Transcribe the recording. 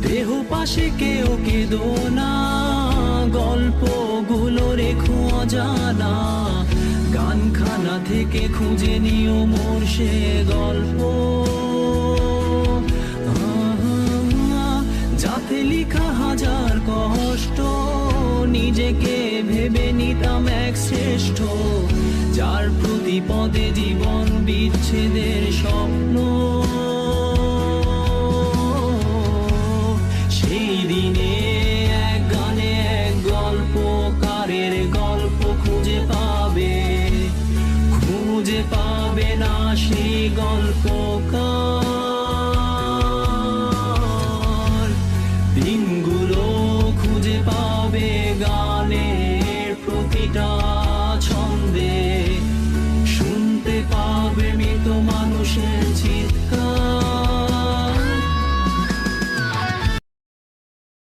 দেহ পাশে কেউ কেঁদো না, গল্পগুলো রেখো অজানা, গানখানা থেকে খুঁজে নিও মোর সে গল্প, যাতে লিখা হাজার কষ্ট, নিজেকে ভেবে নিতাম এক শ্রেষ্ঠ, যার প্রতি পদে জীবন বিচ্ছেদের স্বপ্ন। সেই দিনে এক গানে এক গল্পকারের গল্প খুঁজে পাবে না সেই গল্প।